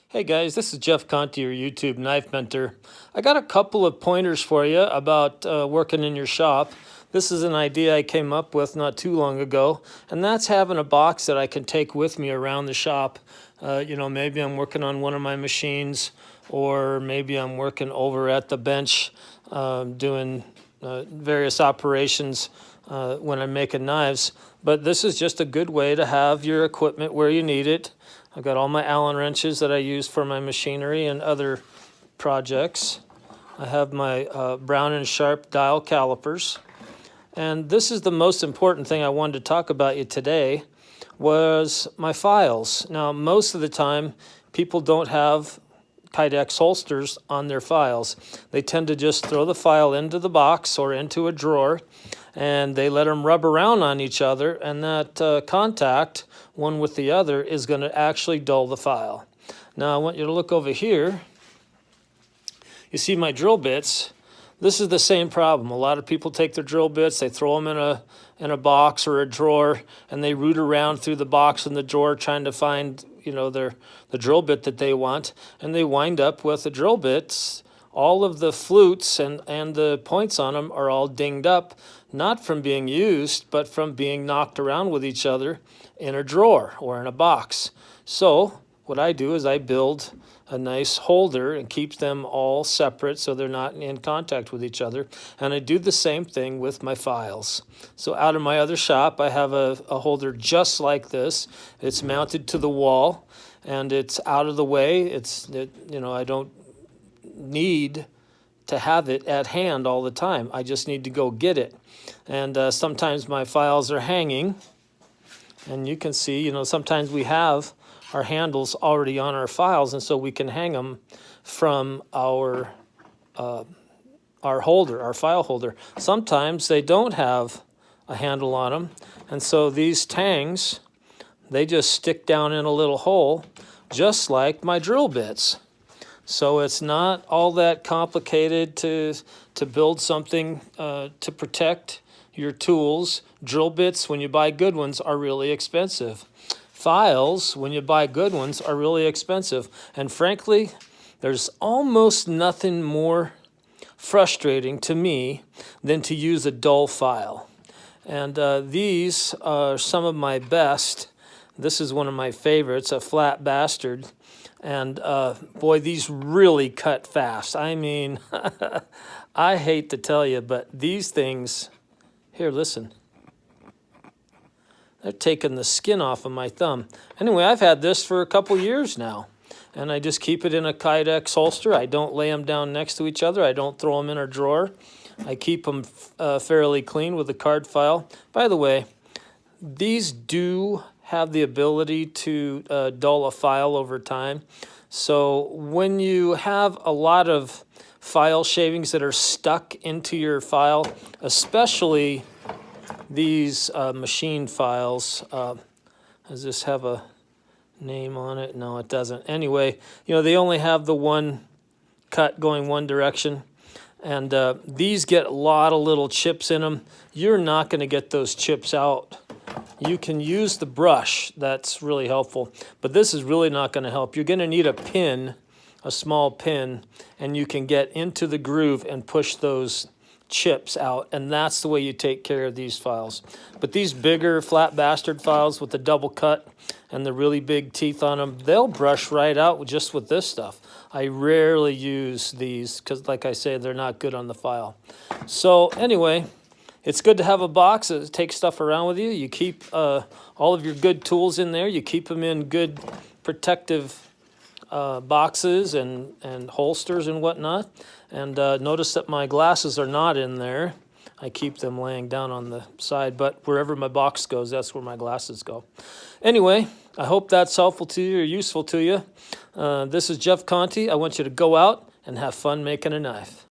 Hey guys, this is Jeff Conti, your YouTube knife mentor. I got a couple of pointers for you about working in your shop. This is an idea I came up with not too long ago, and that's having a box that I can take with me around the shop. Maybe I'm working on one of my machines, or maybe I'm working over at the bench doing various operations when I'm making knives. But this is just a good way to have your equipment where you need it. I've got all my Allen wrenches that I use for my machinery and other projects. I have my Brown & Sharp dial calipers. And this is the most important thing I wanted to talk about you today was my files. Now, most of the time, people don't have Kydex holsters on their files. They tend to just throw the file into the box or into a drawer, and they let them rub around on each other, and that contact, one with the other, is going to actually dull the file. Now, I want you to look over here. You see my drill bits. This is the same problem. A lot of people take their drill bits, they throw them in a box or a drawer, and they root around through the box and the drawer trying to find, the drill bit that they want, and they wind up with the drill bits. All of the flutes and the points on them are all dinged up, not from being used, but from being knocked around with each other in a drawer or in a box. So what I do is I build a nice holder and keep them all separate so they're not in contact with each other. And I do the same thing with my files. So out of my other shop, I have a holder just like this. It's mounted to the wall and it's out of the way. I don't need to have it at hand all the time. I just need to go get it. And sometimes my files are hanging. And you can see, sometimes we have our handles already on our files, and so we can hang them from our holder, our file holder. Sometimes they don't have a handle on them, and so these tangs, they just stick down in a little hole, just like my drill bits. So it's not all that complicated to build something to protect your tools. Drill bits, when you buy good ones, are really expensive. Files, when you buy good ones, are really expensive. And frankly, there's almost nothing more frustrating to me than to use a dull file. And these are some of my best. This is one of my favorites, a flat bastard. And boy, these really cut fast. I mean, I hate to tell you, but these things, here, listen. They're taking the skin off of my thumb. Anyway, I've had this for a couple years now, and I just keep it in a Kydex holster. I don't lay them down next to each other. I don't throw them in a drawer. I keep them fairly clean with a card file. By the way, these do have the ability to dull a file over time. So when you have a lot of file shavings that are stuck into your file, especially these machine files, does this have a name on it? No, it doesn't. Anyway, they only have the one cut going one direction. And these get a lot of little chips in them. You're not going to get those chips out. You can use the brush. That's really helpful. But this is really not going to help. You're going to need a pin, a small pin, and you can get into the groove and push those chips out, and that's the way you take care of these files. But these bigger flat bastard files with the double cut and the really big teeth on them, they'll brush right out just with this stuff. I rarely use these because, like I say, they're not good on the file. So anyway, it's good to have a box that takes stuff around with you. You keep all of your good tools in there. You keep them in good protective boxes and holsters and whatnot. And notice that my glasses are not in there. I keep them laying down on the side, but wherever my box goes, that's where my glasses go. Anyway, I hope that's helpful to you or useful to you. This is Jeff Conti. I want you to go out and have fun making a knife.